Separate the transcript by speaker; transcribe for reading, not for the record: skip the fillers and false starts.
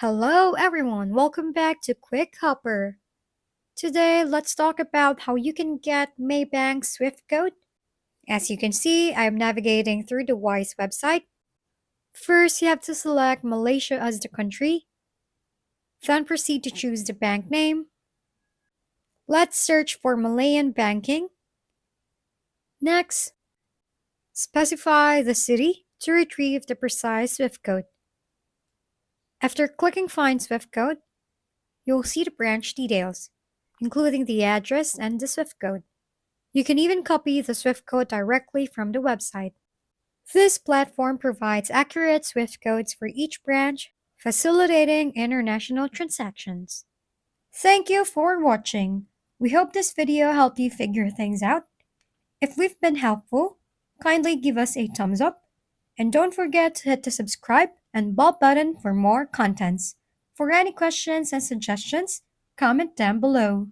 Speaker 1: Hello everyone, welcome back to Quick Hopper. Today, let's talk about how you can get Maybank Swift Code. As you can see, I am navigating through the WISE website. First, you have to select Malaysia as the country, then proceed to choose the bank name. Let's search for Malayan banking. Next, specify the city to retrieve the precise Swift code. After clicking Find Swift Code, you'll see the branch details, including the address and the Swift code. You can even copy the Swift code directly from the website. This platform provides accurate Swift codes for each branch, facilitating international transactions. Thank you for watching. We hope this video helped you figure things out. If we've been helpful, kindly give us a thumbs up, and don't forget to hit the subscribe and bell button for more contents. For any questions and suggestions, comment down below.